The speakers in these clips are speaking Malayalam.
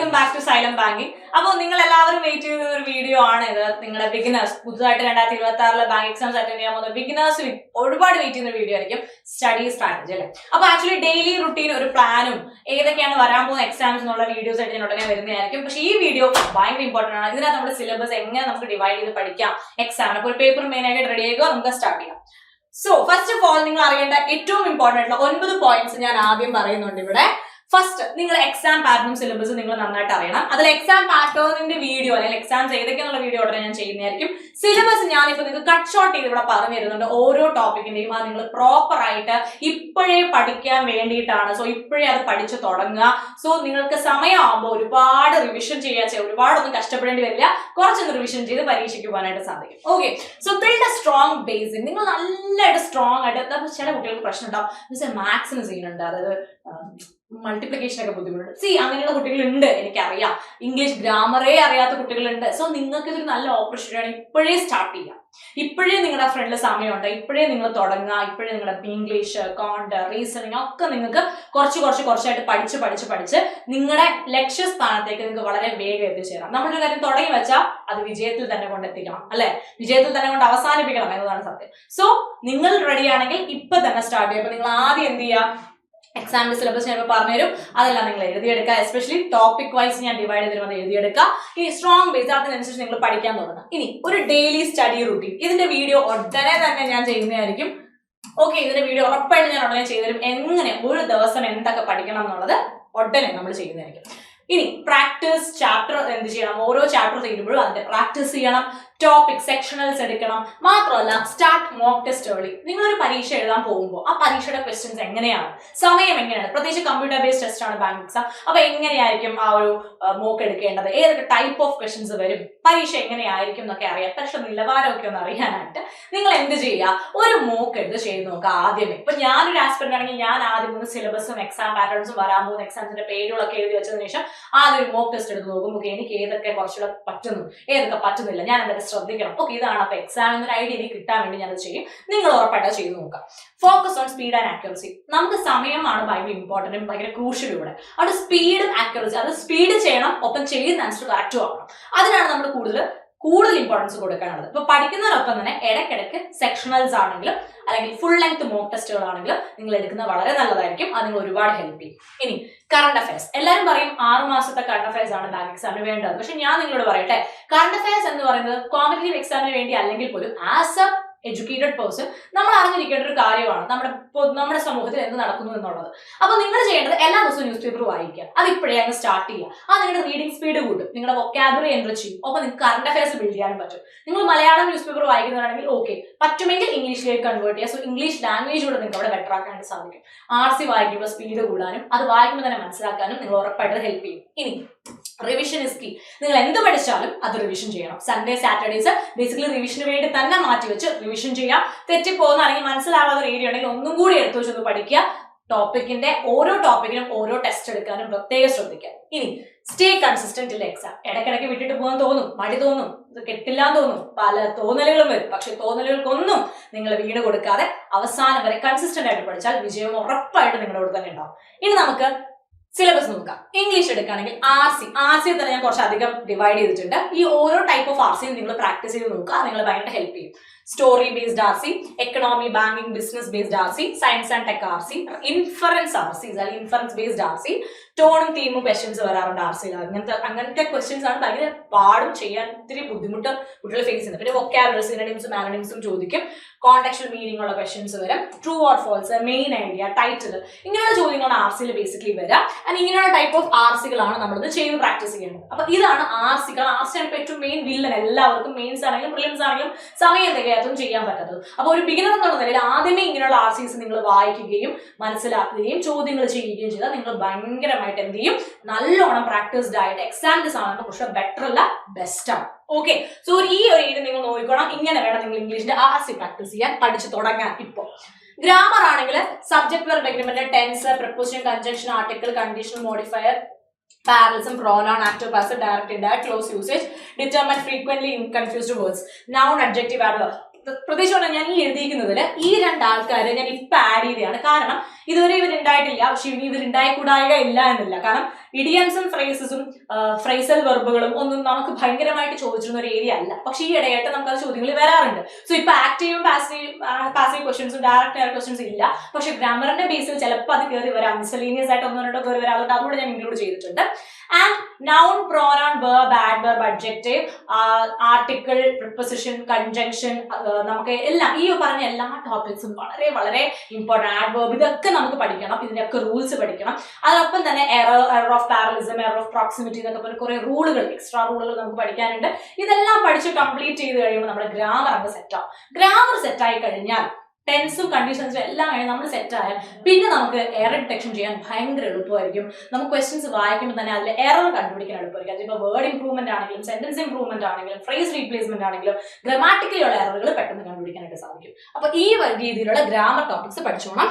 Welcome back to Xylem banking. അപ്പോൾ നിങ്ങൾ എല്ലാവരും വെയിറ്റ് ചെയ്യുന്ന ഒരു വീഡിയോ ആണ് ഇത്. നിങ്ങളുടെ ബിഗിനേഴ്സ് പുതുതായിട്ട് 2026 ബാങ്ക് എക്സാംസ് അറ്റൻഡ് ചെയ്യാൻ പോകുന്ന ബിഗിനേഴ്സ് ഒരുപാട് വെയിറ്റ് ചെയ്യുന്ന വീഡിയോ ആയിരിക്കും. സ്റ്റഡി സ്ട്രാറ്റജി അല്ലേ. അപ്പൊ ആക്ച്വലി ഡെയിലി റുട്ടീൻ ഒരു പ്ലാനും ഏതൊക്കെയാണ് വരാൻ പോകുന്ന എക്സാംസ് എന്നുള്ള വീഡിയോസ് ആയിട്ട് ഞാൻ ഉടനെ വരുന്നതായിരിക്കും. പക്ഷേ ഈ വീഡിയോ ഭയങ്കര ഇമ്പോർട്ടന്റ് ആണ്. ഇതിനകത്ത് നമ്മുടെ സിലബസ് എങ്ങനെ നമുക്ക് ഡിവൈഡ് ചെയ്ത് പഠിക്കാം എക്സാമിന്. അപ്പോൾ ഒരു പേപ്പർ മെയിൻ ആയിട്ട് റെഡി ആക്കുക, നമുക്ക് സ്റ്റാർട്ട് ചെയ്യാം. സോ ഫസ്റ്റ് ഓഫ് ഓൾ നിങ്ങൾ അറിയേണ്ട ഏറ്റവും ഇമ്പോർട്ടന്റ് ആയിട്ടുള്ള 9 പോയിന്റ്സ് ഞാൻ ആദ്യം പറയുന്നുണ്ട് ഇവിടെ. ഫസ്റ്റ്, നിങ്ങൾ എക്സാം പാറ്റേണും സിലബസ് നിങ്ങൾ നന്നായിട്ട് അറിയണം. അതിൽ എക്സാം പാറ്റേണിന്റെ വീഡിയോ അല്ലെങ്കിൽ എക്സാംസ് ഏതൊക്കെയുള്ള വീഡിയോ ഉടനെ ഞാൻ ചെയ്യുന്നതായിരിക്കും. സിലബസ് ഞാനിപ്പോൾ നിങ്ങൾക്ക് കട്ട് ഷോർട്ട് ചെയ്ത് ഇവിടെ പറഞ്ഞു തരുന്നുണ്ട്. ഓരോ ടോപ്പിക്കിന്റെയും അത് നിങ്ങൾ പ്രോപ്പർ ആയിട്ട് ഇപ്പോഴേ പഠിക്കാൻ വേണ്ടിയിട്ടാണ്. സോ ഇപ്പോഴേ അത് പഠിച്ചു തുടങ്ങുക. സോ നിങ്ങൾക്ക് സമയമാകുമ്പോൾ ഒരുപാട് റിവിഷൻ ചെയ്യാൻ ഒരുപാടൊന്നും കഷ്ടപ്പെടേണ്ടി വരില്ല. കുറച്ചൊന്ന് റിവിഷൻ ചെയ്ത് പരീക്ഷയ്ക്ക് പോകാനായിട്ട് സാധിക്കും. Okay, so build A strong basic. നിങ്ങൾ നല്ലതായിട്ട് സ്ട്രോങ് ആയിട്ട്, ചില കുട്ടികൾക്ക് പ്രശ്നം ഉണ്ടാവും, മാത്സിന് സീനുണ്ട്, അതായത് മൾട്ടിപ്ലിക്കേഷൻ ഒക്കെ ബുദ്ധിമുട്ടുണ്ട്. അങ്ങനെയുള്ള കുട്ടികളുണ്ട്, എനിക്കറിയാം. ഇംഗ്ലീഷ് ഗ്രാമറേ അറിയാത്ത കുട്ടികളുണ്ട്. സോ നിങ്ങൾക്ക് ഇതൊരു നല്ല ഓപ്പർച്യൂണിറ്റിയാണ്. ഇപ്പോഴേ സ്റ്റാർട്ട് ചെയ്യാം. ഇപ്പോഴേ നിങ്ങളുടെ ഫ്രണ്ടിൽ സമയമുണ്ട്. ഇപ്പോഴേ നിങ്ങൾ തുടങ്ങുക. ഇപ്പോഴേ നിങ്ങളുടെ ഇംഗ്ലീഷ്, കോണ്ട്, റീസണിങ് ഒക്കെ നിങ്ങൾക്ക് കുറച്ചായിട്ട് പഠിച്ച് നിങ്ങളുടെ ലക്ഷ്യസ്ഥാനത്തേക്ക് നിങ്ങൾക്ക് വളരെ വേഗം എത്തിച്ചേരാം. നമ്മളൊരു കാര്യം തുടങ്ങി വെച്ചാൽ അത് വിജയത്തിൽ തന്നെ കൊണ്ടെത്തിക്കണം, അല്ലെ? വിജയത്തിൽ തന്നെ കൊണ്ട് അവസാനിപ്പിക്കണം എന്നതാണ് സത്യം. സോ നിങ്ങൾ റെഡിയാണെങ്കിൽ ഇപ്പൊ തന്നെ സ്റ്റാർട്ട് ചെയ്യുക. അപ്പൊ നിങ്ങൾ ആദ്യം എന്ത് ചെയ്യുക? എക്സാമിന്റെ സിലബസ് ഞാൻ പറഞ്ഞുതരും, അതെല്ലാം നിങ്ങൾ എഴുതിയെടുക്കുക. എസ്പെഷ്യലി ടോപ്പിക് വൈസ് ഞാൻ ഡിവൈഡ് ചെയ്ത് തരുമ്പോൾ എഴുതിയെടുക്കുക. ഈ സ്ട്രോങ് ബേസ് അതിനനുസരിച്ച് നിങ്ങൾ പഠിക്കാൻ തുടങ്ങുക. ഇനി ഒരു ഡെയിലി സ്റ്റഡി റുട്ടീൻ, ഇതിന്റെ വീഡിയോ ഉടനെ തന്നെ ഞാൻ ചെയ്യുന്നതായിരിക്കും. ഓക്കെ, ഇതിന്റെ വീഡിയോ ഉറപ്പായിട്ട് ഞാൻ ഉടനെ ചെയ്തുതരും. എങ്ങനെ ഒരു ദിവസം എന്തൊക്കെ പഠിക്കണം എന്നുള്ളത് ഉടനെ നമ്മൾ ചെയ്യുന്നതായിരിക്കും. ഇനി പ്രാക്ടീസ് ചാപ്റ്റർ എന്ത് ചെയ്യണം? ഓരോ ചാപ്റ്റർ തീരുമ്പോഴും അതിന്റെ പ്രാക്ടീസ് ചെയ്യണം. ടോപ്പിക് സെക്ഷണൽസ് എടുക്കണം. മാത്രമല്ല സ്റ്റാർട്ട് മോക്ക് ടെസ്റ്റ് ഏർലി. നിങ്ങളൊരു പരീക്ഷ എഴുതാൻ പോകുമ്പോൾ ആ പരീക്ഷയുടെ ക്വസ്റ്റ്യൻസ് എങ്ങനെയാണ്, സമയം എങ്ങനെയാണ്, പ്രത്യേകിച്ച് കമ്പ്യൂട്ടർ ബേസ്ഡ് ടെസ്റ്റ് ആണ് ബാങ്ക് എക്സാം. അപ്പൊ എങ്ങനെയായിരിക്കും ആ ഒരു മോക്ക് എടുക്കേണ്ടത്, ഏതൊക്കെ ടൈപ്പ് ഓഫ് ക്വസ്റ്റ്യൻസ് വരും, പരീക്ഷ എങ്ങനെയായിരിക്കും എന്നൊക്കെ അറിയാം. പക്ഷെ നിലവാരമൊക്കെ ഒന്ന് അറിയാനായിട്ട് നിങ്ങൾ എന്ത് ചെയ്യുക? ഒരു മോക്ക് എടുത്ത് ചെയ്ത് നോക്കുക ആദ്യമേ. ഇപ്പൊ ഞാനൊരു ആസ്പിറന്റ് ആണെങ്കിൽ ഞാൻ ആദ്യം ഒന്ന് സിലബസും എക്സാം പാറ്റേൺസും വരാൻ പോകുന്ന എക്സാംസിന്റെ പേരുകളൊക്കെ എഴുതി വെച്ചതിന് ശേഷം ആദ്യം ഒരു മോക്ക് ടെസ്റ്റ് എടുത്ത് നോക്കും. ഓക്കെ, എനിക്ക് ഏതൊക്കെ കുറച്ചുകൂടെ പറ്റുന്നു, ഏതൊക്കെ പറ്റുന്നില്ല, ഞാൻ എന്തൊക്കെ ശ്രദ്ധിക്കണം. ഓക്കെ, ഇതാണ് അപ്പൊ എക്സാം എന്നൊരു ഐഡിയ എനിക്ക് കിട്ടാൻ വേണ്ടി ഞാനത് ചെയ്യും. നിങ്ങൾ ഉറപ്പായിട്ട് ചെയ്ത് നോക്കാം. Focus on speed and accuracy. നമുക്ക് സമയമാണ് ഭയങ്കര ഇമ്പോർട്ടന്റ്, ഭയങ്കര ക്രൂഷ്യൽ ഇവിടെ. അവിടെ സ്പീഡും ആക്യുറസി, അത് സ്പീഡ് ചെയ്യണം, ഒപ്പം ചെയ്യുന്ന ആൻസർ കറക്റ്റും ആവണം. അതിനാണ് നമ്മൾ കൂടുതൽ ഇമ്പോർട്ടൻസ് കൊടുക്കാനുള്ളത്. ഇപ്പൊ പഠിക്കുന്നതിനൊപ്പം തന്നെ ഇടയ്ക്കിടയ്ക്ക് സെക്ഷണൽസ് ആണെങ്കിലും അല്ലെങ്കിൽ ഫുൾ ലെങ്ത് മോക്ക് ടെസ്റ്റുകളാണെങ്കിലും നിങ്ങൾ എടുക്കുന്നത് വളരെ നല്ലതായിരിക്കും. അത് നിങ്ങൾ ഒരുപാട് ഹെൽപ്പ് ചെയ്യും. ഇനി കറണ്ട് അഫയേഴ്സ്. എല്ലാവരും പറയും 6 മാസത്തെ കറണ്ട് അഫയേഴ്സ് ആണ് ബാങ്ക് എക്സാമിന് വേണ്ടത്. പക്ഷെ ഞാൻ നിങ്ങളോട് പറയട്ടെ, കറണ്ട് അഫയേഴ്സ് എന്ന് പറയുന്നത് കോമ്പറ്റേറ്റീവ് എക്സാമിന് വേണ്ടി അല്ലെങ്കിൽ പോലും ആസ് എ എഡ്യൂക്കേറ്റഡ് പേഴ്സൺ നമ്മൾ അറിഞ്ഞിരിക്കേണ്ട ഒരു കാര്യമാണ് നമ്മുടെ സമൂഹത്തിൽ എന്ത് നടക്കുന്നു എന്നുള്ളത്. അപ്പൊ നിങ്ങൾ ചെയ്യേണ്ടത് എല്ലാ ദിവസവും ന്യൂസ് പേപ്പർ വായിക്കുക. അത് ഇപ്പോഴേ അങ്ങ് സ്റ്റാർട്ട് ചെയ്യുക. അത് നിങ്ങളുടെ റീഡിംഗ് സ്പീഡ് കൂട്ടും, നിങ്ങളുടെ വൊക്കാബുലറി എൻറിച്ച് ചെയ്യും. ഒപ്പം നിങ്ങൾക്ക് കറണ്ട് അഫയേഴ്സ് ബിൽഡ് ചെയ്യാനും പറ്റും. നിങ്ങൾ മലയാളം ന്യൂസ് പേപ്പർ വായിക്കുന്നതാണെങ്കിൽ ഓക്കെ, പറ്റുമെങ്കിൽ ഇംഗ്ലീഷിലേക്ക് കൺവേർട്ട് ചെയ്യുക. സോ ഇംഗ്ലീഷ് ലാംഗ്വേജ് കൂടെ നിങ്ങൾക്ക് അവിടെ ബെറ്റർ ആക്കാനായിട്ട് സാധിക്കും. RC വായിക്കുമ്പോൾ സ്പീഡ് കൂടാനും അത് വായിക്കുമ്പോൾ തന്നെ മനസ്സിലാക്കാനും നിങ്ങൾ ഉറപ്പായിട്ട് ഹെൽപ്പ് ചെയ്യും. ഇനി റിവിഷൻ ഇസ് കീ. നിങ്ങൾ എന്ത് പഠിച്ചാലും അത് റിവിഷൻ ചെയ്യണം. സൺഡേ സാറ്റർഡേസ് ബേസിക്കലി റിവിഷന് വേണ്ടി തന്നെ മാറ്റി വെച്ച് റിവിഷൻ ചെയ്യാം. തെറ്റിപ്പോകുന്ന അല്ലെങ്കിൽ മനസ്സിലാവാത്ത ഒരു ഏരിയ ഉണ്ടെങ്കിൽ ഒന്നും കൂടി എടുത്തു വെച്ചൊന്ന് പഠിക്കുക. ഓരോ ടോപ്പിക്കിനും ഓരോ ടെസ്റ്റ് എടുക്കാനും പ്രത്യേകം ശ്രദ്ധിക്കുക. ഇനി സ്റ്റേ കൺസിസ്റ്റന്റ് ഇല്ല എക്സാം. ഇടയ്ക്കിടയ്ക്ക് വിട്ടിട്ട് പോകാൻ തോന്നും, മടി തോന്നും, ഇത് കെട്ടില്ലാന്ന് തോന്നും, പല തോന്നലുകളും വരും. പക്ഷെ തോന്നലുകൾക്കൊന്നും നിങ്ങൾ വീണ് കൊടുക്കാതെ അവസാനം വരെ കൺസിസ്റ്റന്റ് ആയിട്ട് പഠിച്ചാൽ വിജയം ഉറപ്പായിട്ട് നിങ്ങളുടെ കൂടെ തന്നെ ഉണ്ടാവും. ഇനി നമുക്ക് സിലബസ് നോക്കാം. ഇംഗ്ലീഷ് എടുക്കുകയാണെങ്കിൽ RC തന്നെ ഞാൻ കുറച്ചധികം ഡിവൈഡ് ചെയ്തിട്ടുണ്ട്. ഈ ഓരോ ടൈപ്പ് ഓഫ് RCയും നിങ്ങൾ പ്രാക്ടീസ് ചെയ്ത് നോക്കുക. നിങ്ങൾ ഭയങ്കര ഹെൽപ്പ് ചെയ്യും. Story based RC, economy, banking, business based RC, science and tech RC, inference RC അല്ലെങ്കിൽ ഇൻഫറൻസ് ബേസ്ഡ് RC, ടോണും തീമും ക്വസ്റ്റ്യൻസ് വരാറുണ്ട് RCയിൽ. അങ്ങനത്തെ ക്വസ്റ്റ്യൻസ് ആണ് ഭയങ്കര പാടും, ചെയ്യാൻ ഇത്തിരി ബുദ്ധിമുട്ട് കുട്ടികൾ ഫേസ് ചെയ്യുന്നത്. പിന്നെ വൊക്കാബുലറി, സിനോണിംസും ആനോണിംസും ചോദിക്കും. കോൺടെക്സ്ച്വൽ മീനിങ് ഉള്ള ക്വസ്റ്റ്യൻസ് വരും. True or false, main idea, title, ഇങ്ങനെയുള്ള ചോദ്യങ്ങളാണ് RCയിൽ ബേസിക്കലി വരിക. ആൻഡ് ഇങ്ങനെയുള്ള ടൈപ്പ് ഓഫ് RCകളാണ് നമ്മളിത് ചെയ്ത് പ്രാക്ടീസ് ചെയ്യേണ്ടത്. അപ്പൊ ഇതാണ് RCകൾ. RC ആണ് ഇപ്പൊ ഏറ്റവും മെയിൻ വില്ലൻ. എല്ലാവർക്കും മെയിൻസ് ആണെങ്കിലും പ്രിലിംസ് ആണെങ്കിലും സമയം തികയാത്തും ചെയ്യാൻ പറ്റാത്തത്. അപ്പൊ ഒരു ബിഗിനർ എന്നുള്ള നിലയിൽ ആദ്യമേ ഇങ്ങനെയുള്ള RCs നിങ്ങൾ വായിക്കുകയും മനസ്സിലാക്കുകയും ചോദ്യങ്ങൾ ചെയ്യുകയും ചെയ്താൽ നിങ്ങൾ ഭയങ്കരമായിട്ട് എന്ത് ചെയ്യും? നല്ലോണം പ്രാക്ടീസ്ഡ് ആയിട്ട് എക്സാമിന്റെ സമയത്ത് പക്ഷെ ബെറ്റർ അല്ല, ബെസ്റ്റ് ആണ്. ഓക്കെ, സോ ഈ ഒരു ഏരിയ നിങ്ങൾ നോക്കിക്കോണം. ഇങ്ങനെ വേണം നിങ്ങൾ ഇംഗ്ലീഷിന്റെ RC പ്രാക്ടീസ് ചെയ്യാൻ, പഠിച്ചു തുടങ്ങാൻ. ഇപ്പൊ ഗ്രാമർ ആണെങ്കിൽ subject verb agreement, tense, preposition, conjunction, article, conditional modifier, parallelism, pronoun, active, passive, direct, indirect, close usage, determine frequently confused words, noun, adjective, adverb. പ്രത്യേകിച്ച് പറഞ്ഞാൽ ഞാൻ ഈ എഴുതിയിരിക്കുന്നതിൽ ഈ 2 ആൾക്കാരെ ഞാൻ ഇപ്പൊ ആഡ് ചെയ്തതാണ്. കാരണം ഇതുവരെ ഇവരുണ്ടായിട്ടില്ല, പക്ഷെ ഇനി ഇവരുണ്ടായിക്കൂടായിക ഇല്ല എന്നില്ല. കാരണം ഇഡിയംസും ഫ്രേസസും ഫ്രേസൽ വെർബുകളും ഒന്നും നമുക്ക് ഭയങ്കരമായിട്ട് ചോദിച്ചിരുന്ന ഒരു ഏരിയ അല്ല. പക്ഷെ ഈ ഇടയായിട്ട് നമുക്ക് അത് ചോദ്യങ്ങൾ വരാറുണ്ട്. സോ ഇപ്പൊ ആക്റ്റീവും പാസീവ് ക്വസ്റ്റൻസും ഡയറക്റ്റ് ക്വസ്റ്റൻസ് ഇല്ല, പക്ഷെ ഗ്രാമറിന്റെ ബേസിൽ ചിലപ്പോൾ അത് കയറി വരാം, മിസ്സലീനിയസ് ആയിട്ട് ഒന്നോ രണ്ടോ കയറി വരാം. അതുകൊണ്ട് അതുകൂടെ ഞാൻ ഇൻക്ലൂഡ് ചെയ്തിട്ടുണ്ട്. And noun, pronoun, verb, adverb, adjective, article, preposition, conjunction, നമുക്ക് എല്ലാം ഈ പറഞ്ഞ എല്ലാ ടോപ്പിക്സും വളരെ വളരെ ഇമ്പോർട്ടൻ്റ്. adverb ഇതൊക്കെ നമുക്ക് പഠിക്കണം, ഇതിന്റെയൊക്കെ റൂൾസ് പഠിക്കണം. അതോടൊപ്പം തന്നെ error of parallelism, error of proximity എന്നൊക്കെ പറഞ്ഞ കുറെ റൂളുകൾ, എക്സ്ട്രാ റൂളുകൾ നമുക്ക് പഠിക്കാനുണ്ട്. ഇതെല്ലാം പഠിച്ച് കംപ്ലീറ്റ് ചെയ്ത് കഴിയുമ്പോൾ നമ്മുടെ ഗ്രാമർ അങ്ങ് സെറ്റാവും. ഗ്രാമർ സെറ്റായി കഴിഞ്ഞാൽ ടെൻസും കണ്ടീഷൻസും എല്ലാം കഴിഞ്ഞ് നമ്മൾ സെറ്റ് ആയാൽ പിന്നെ നമുക്ക് എറർ ഡിറ്റക്ഷൻ ചെയ്യാൻ ഭയങ്കര എളുപ്പമായിരിക്കും. നമുക്ക് ക്വസ്റ്റ്യൻസ് വായിക്കുമ്പോൾ തന്നെ അതിൽ എറർ കണ്ടുപിടിക്കാൻ എളുപ്പമായിരിക്കും. അതിപ്പോൾ വേർഡ് ഇംപ്രൂവ്മെന്റ് ആണെങ്കിലും സെന്റൻസ് ഇംപ്രൂവ്മെന്റ് ആണെങ്കിലും ഫ്രേസ് റീപ്ലേസ്മെന്റ് ആണെങ്കിലും ഗ്രാമാറ്റിക്കലി ഉള്ള എററുകൾ പെട്ടെന്ന് കണ്ടുപിടിക്കാനായിട്ട് സാധിക്കും. അപ്പൊ ഈ രീതിയിലുള്ള ഗ്രാമർ ടോപ്പിക്സ് പഠിച്ചോണം.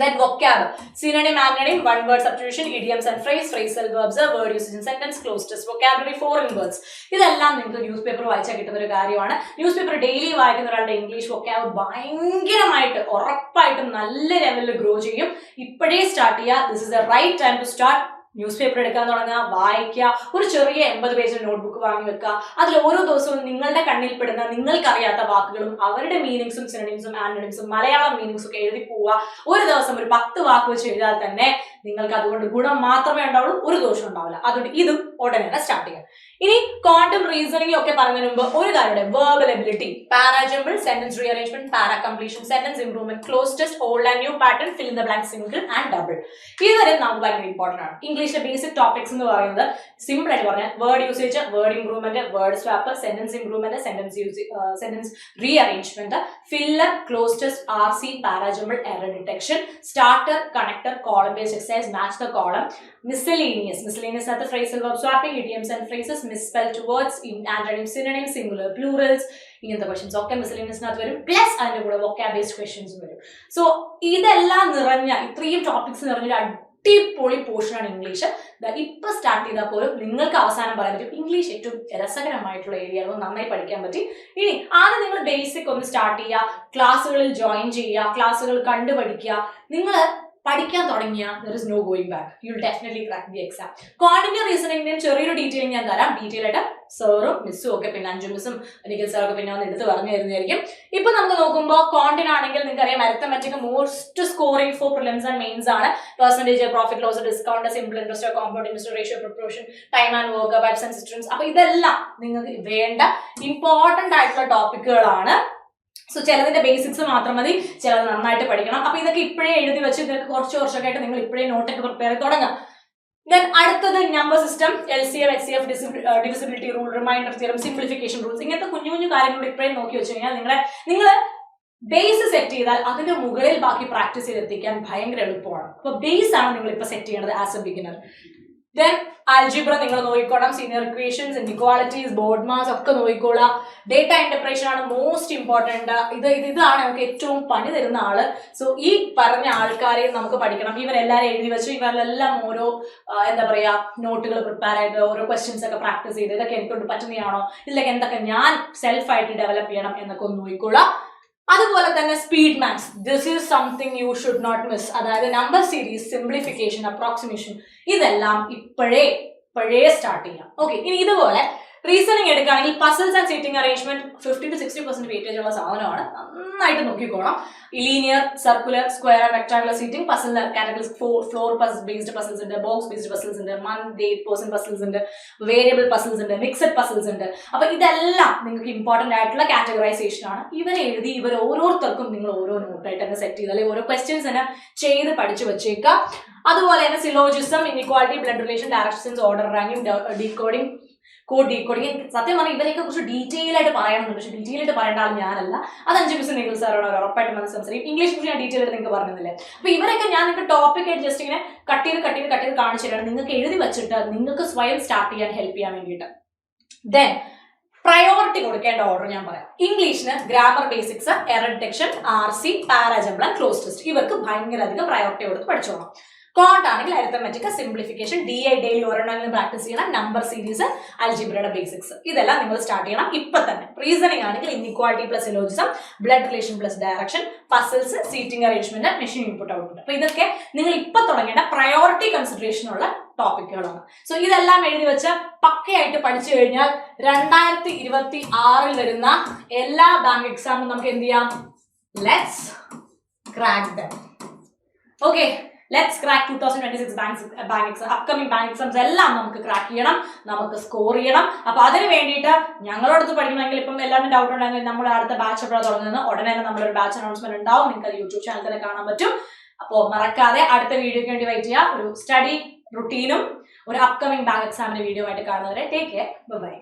Then vocab, synonym, anonym, one word substitution, idioms and phrasal verbs, word usage in sentence, closed test, vocabulary, foreign words. ഇതെല്ലാം നിങ്ങൾക്ക് ന്യൂസ് പേപ്പർ വായിച്ചാൽ കിട്ടുന്ന ഒരു കാര്യമാണ്. ന്യൂസ് പേപ്പർ ഡെയിലി വായിക്കുന്ന ഒരാളുടെ ഇംഗ്ലീഷ് വൊക്കാബ് ഭയങ്കരമായിട്ട് ഉറപ്പായിട്ടും നല്ല ലെവലിൽ ഗ്രോ ചെയ്യും. ഇപ്പോഴേ സ്റ്റാർട്ട് ചെയ്യുക. This is the right time to start. Newspaper എടുക്കാൻ തുടങ്ങുക, വായിക്കുക, ഒരു ചെറിയ 80 പേജിൽ നോട്ട്ബുക്ക് വാങ്ങി വെക്കുക. അതിൽ ഓരോ ദിവസവും നിങ്ങളുടെ കണ്ണിൽ പെടുന്ന നിങ്ങൾക്കറിയാത്ത വാക്കുകളും അവരുടെ മീനിങ്സും സിനോണിംസും ആന്റണിംസും മലയാളം മീനിങ്സും ഒക്കെ എഴുതി പോവുക. ഒരു ദിവസം ഒരു 10 വാക്ക് വെച്ച് എഴുതിയാൽ തന്നെ നിങ്ങൾക്ക് അതുകൊണ്ട് ഗുണം മാത്രമേ ഉണ്ടാവുള്ളൂ, ഒരു ദോഷം ഉണ്ടാവില്ല. അതുകൊണ്ട് ഇതും ഉടനെ തന്നെ സ്റ്റാർട്ട് ചെയ്യാം. ഇനി ക്വാണ്ടം റീസണിംഗ് ഒക്കെ പറഞ്ഞതിന് മുമ്പ് ഒരു കാര്യം, verbal ability, parajumble, sentence rearrangement, para completion, sentence improvement, cloze test, old and new pattern, fill in the blank, single and double. ഇതുവരെ നമുക്ക് ഭയങ്കര ഇമ്പോർട്ടന്റ് ആണ്. ഇംഗ്ലീഷിലെ ബേസിക് ടോപ്പിക്സ് എന്ന് പറയുന്നത് സിമ്പിൾ ആയിട്ട് പറഞ്ഞാൽ word usage, word improvement, word swap, sentence improvement, sentence rearrangement, filler, cloze test, RC, parajumble, error detection, starter, connector, column based exercise, match the column, miscellaneous at the phrasal verb swapping, idioms and phrases, misspelled words, antonyms, synonyms, singular, plurals, ഇങ്ങനത്തെ ക്വസ്റ്റ്യൻസ് ഒക്കെ മിസ്സലേനിയസിനകത്ത് വരും. പ്ലസ് അതിന്റെ കൂടെ വൊക്കാബ് ബേസ്ഡ് ക്വസ്റ്റ്യൻസും വരും. സോ ഇതെല്ലാം നിറഞ്ഞ ഇത്രയും ടോപ്പിക്സ് നിറഞ്ഞൊരു അടിപൊളി പോർഷനാണ് ഇംഗ്ലീഷ്. ഇപ്പൊ സ്റ്റാർട്ട് ചെയ്താൽ പോലും നിങ്ങൾക്ക് അവസാനം പറയാൻ പറ്റും ഇംഗ്ലീഷ് ഏറ്റവും രസകരമായിട്ടുള്ള ഏരിയ, അത് നന്നായി പഠിക്കാൻ പറ്റി. ഇനി ആദ്യം നിങ്ങൾ ബേസിക് ഒന്ന് സ്റ്റാർട്ട് ചെയ്യുക, ക്ലാസ്സുകളിൽ ജോയിൻ ചെയ്യുക, ക്ലാസ്സുകൾ കണ്ടു പഠിക്കുക. നിങ്ങൾ പഠിക്കാൻ തുടങ്ങിയ there is no going back. You will definitely crack the exam. Quantitative reasoning ചെറിയൊരു ഡീറ്റെയിലിംഗ് ഞാൻ തരാം. ഡീറ്റെയിൽ ആയിട്ട് സാറും മിസ്സും ഒക്കെ പിന്നെ അഞ്ചു മിസ്സും നിഖിൽ സാറൊക്കെ പിന്നെ ഒന്ന് എടുത്ത് പറഞ്ഞു തരുന്നതായിരിക്കും. ഇപ്പൊ നമുക്ക് നോക്കുമ്പോൾ ക്വാണ്ടിന് ആണെങ്കിൽ നിങ്ങൾക്ക് അറിയാം arithmetic most scoring for prelims and mains ആണ്. Percentage, profit loss, discount, simple interest, compound interest, ratio, proportion, time and work, pipes and cisterns. അപ്പൊ ഇതെല്ലാം നിങ്ങൾക്ക് വേണ്ട ഇമ്പോർട്ടന്റ് ആയിട്ടുള്ള ടോപ്പിക്കുകളാണ്. സോ ചിലതിന്റെ ബേസിക്സ് മാത്രം മതി, ചിലത് നന്നായിട്ട് പഠിക്കണം. അപ്പൊ ഇതൊക്കെ ഇപ്പോഴേ എഴുതി വെച്ച് ഇതൊക്കെ കുറച്ച് വർഷമൊക്കെ ആയിട്ട് നിങ്ങൾ ഇപ്പോഴേ നോട്ടൊക്കെ പ്രിപ്പയർ ചെയ്ത് തുടങ്ങാം. ദെൻ അടുത്തത് number system, LCM, HCF, divisibility rule, reminder theorem, simplification rules, ഇങ്ങനത്തെ കുഞ്ഞു കുഞ്ഞു കാര്യങ്ങൾ ഇപ്പോഴേ നോക്കി വെച്ച് കഴിഞ്ഞാൽ നിങ്ങൾ ബേസ് സെറ്റ് ചെയ്താൽ അതിന്റെ മുകളിൽ ബാക്കി പ്രാക്ടീസ് ചെയ്തെത്തിക്കാൻ ഭയങ്കര എളുപ്പമാണ്. അപ്പൊ ബേസ് ആണ് നിങ്ങൾ ഇപ്പൊ സെറ്റ് ചെയ്യേണ്ടത് as A beginner. Then algebra നിങ്ങൾ നോക്കിക്കോളാം, senior equations, inequalities, board mass ഒക്കെ നോക്കിക്കോളാം. ഡേറ്റ ഇന്റർപ്രേഷൻ ആണ് മോസ്റ്റ് ഇമ്പോർട്ടന്റ്. ഇതാണ് നമുക്ക് ഏറ്റവും പണി തരുന്ന ആള്. സോ ഈ പറഞ്ഞ ആൾക്കാരെയും നമുക്ക് പഠിക്കണം. ഇവരെല്ലാവരും എഴുതി വെച്ചു, ഇവരെല്ലാം ഓരോ എന്താ പറയാ നോട്ടുകൾ പ്രിപ്പയർ ആയിട്ട് ഓരോ ക്വസ്റ്റ്യൻസ് ഒക്കെ പ്രാക്ടീസ് ചെയ്ത് ഇതൊക്കെ എനിക്കൊണ്ട് പറ്റുന്നതാണോ, ഇതിലൊക്കെ എന്തൊക്കെ ഞാൻ സെൽഫായിട്ട് ഡെവലപ്പ് ചെയ്യണം എന്നൊക്കെ ഒന്ന് നോക്കിക്കോളാം. അതുപോലെ തന്നെ speed maths, this is something you should not miss. അതായത് നമ്പർ സീരീസ്, സിംപ്ലിഫിക്കേഷൻ, അപ്രോക്സിമേഷൻ, ഇതെല്ലാം ഇപ്പോഴേ സ്റ്റാർട്ട് ചെയ്യാം. ഓക്കെ, ഇനി ഇതുപോലെ റീസണിങ് എടുക്കുകയാണെങ്കിൽ puzzles and seating arrangement 50 to 60% weightage ഉള്ള സാധനമാണ്. നന്നായിട്ട് നോക്കിക്കോണം. Linear, circular, square and rectangular seating, puzzle categories, floor based puzzles ഉണ്ട്, ബോക്സ് ബേസ്ഡ് പസിൽസ് ഉണ്ട്, മന്ത്, ഡേറ്റ്, പേഴ്സൺ പസിൽസ് ഉണ്ട്, വേരിയബിൾ പസിൽസ് ഉണ്ട്, മിക്സഡ് പസിൽസ് ഉണ്ട്. അപ്പൊ ഇതെല്ലാം നിങ്ങൾക്ക് ഇമ്പോർട്ടന്റ് ആയിട്ടുള്ള കാറ്റഗറൈസേഷൻ ആണ്. ഇവരെ എഴുതി ഇവർ ഓരോരുത്തർക്കും നിങ്ങൾ ഓരോ നോട്ടായിട്ട് തന്നെ സെറ്റ് ചെയ്ത് അല്ലെങ്കിൽ ഓരോ ക്വസ്റ്റ്യൻസ് തന്നെ ചെയ്ത് പഠിച്ചു വെച്ചേക്കാം. അതുപോലെ തന്നെ syllogism, inequality, blood relation, directions, order ranking, decoding, code decoding. സത്യം പറഞ്ഞാൽ ഇവരെയൊക്കെ കുറിച്ച് ഡീറ്റെയിൽ ആയിട്ട് പറയാനുണ്ട്, പക്ഷെ ഡീറ്റെയിൽ ആയിട്ട് പറയേണ്ട ആൾ ഞാനല്ല. അത് 5 മിനിറ്റ് നിഖിൽ സാറോട് ഉറപ്പായിട്ട് മനസ്സിൽ സംസാരിക്കും. ഇംഗ്ലീഷ് കുറിച്ച് ഞാൻ ഡീറ്റെയിൽ ആയിട്ട് നിങ്ങൾക്ക് പറഞ്ഞില്ലേ. അപ്പൊ ഇവരൊക്കെ ഞാൻ നിങ്ങൾക്ക് ടോപ്പിക് ആയിട്ട് ജസ്റ്റ് ഇങ്ങനെ കട്ട് ചെയ്ത് കാണിച്ചു തരാണ്, നിങ്ങൾക്ക് എഴുതി വെച്ചിട്ട് നിങ്ങൾക്ക് സ്വയം സ്റ്റാർട്ട് ചെയ്യാൻ ഹെൽപ്പ് ചെയ്യാൻ വേണ്ടിയിട്ട്. ദെൻ പ്രയോറിറ്റി കൊടുക്കേണ്ട ഓർഡർ ഞാൻ പറയാം. ഇംഗ്ലീഷിന് grammar basics, error detection, RC, parajumble and cloze test, ഇവർക്ക് ഭയങ്കര അധികം പ്രയോറിറ്റി കൊടുത്ത് പഠിച്ചോളാം. ക്വാണ്ട് ആണെങ്കിൽ അരിത്തമെറ്റിക്, സിംപ്ലിഫിക്കേഷൻ, DI ഡെയിലി ഒരെണ്ണമെങ്കിലും പ്രാക്ടീസ് ചെയ്യണം, നമ്പർ സീരീസ്, അൽജിബ്രയുടെ ബേസിക്സ്, ഇതെല്ലാം നിങ്ങൾ സ്റ്റാർട്ട് ചെയ്യണം ഇപ്പൊ തന്നെ. റീസണിംഗ് ആണെങ്കിൽ inequality plus syllogism, blood relation plus direction, puzzles, seating arrangement, machine input output. അപ്പൊ ഇതൊക്കെ നിങ്ങൾ ഇപ്പൊ തുടങ്ങേണ്ട പ്രയോറിറ്റി കൺസിഡറേഷൻ ഉള്ള ടോപ്പിക്കുകളാണ്. സോ ഇതെല്ലാം എഴുതി വെച്ച് പക്കയായിട്ട് പഠിച്ചു കഴിഞ്ഞാൽ 2026 വരുന്ന എല്ലാ ബാങ്ക് എക്സാമും നമുക്ക് എന്ത് ചെയ്യാം? Let's crack dum. Okay, let's crack 2026 bank exam, upcoming bank exams എല്ലാം നമുക്ക് ക്രാക്ക് ചെയ്യണം, നമുക്ക് സ്കോർ ചെയ്യണം. അപ്പൊ അതിന് വേണ്ടിയിട്ട് ഞങ്ങളോടത്ത് പഠിക്കണമെങ്കിൽ ഇപ്പം എല്ലാവരും ഡൗട്ട് ഉണ്ടെങ്കിൽ നമ്മുടെ അടുത്ത ബാച്ച് എപ്പോഴാണ് തുടങ്ങുന്നത്, ഉടനെ തന്നെ നമ്മളൊരു ബാച്ച് അനൗൺസ്മെന്റ് ഉണ്ടാവും, നിങ്ങൾക്ക് യൂട്യൂബ് ചാനൽ തന്നെ കാണാൻ പറ്റും. അപ്പോൾ മറക്കാതെ അടുത്ത വീഡിയോയ്ക്ക് വേണ്ടി വെയിറ്റ് ചെയ്യുക. ഒരു സ്റ്റഡി റുട്ടീനും ഒരു അപ്കമിംഗ് ബാങ്ക് എക്സാമിന്റെ വീഡിയോ ആയിട്ട് കാണുന്നവരെ ടേക്ക് കെയർ, ബൈ.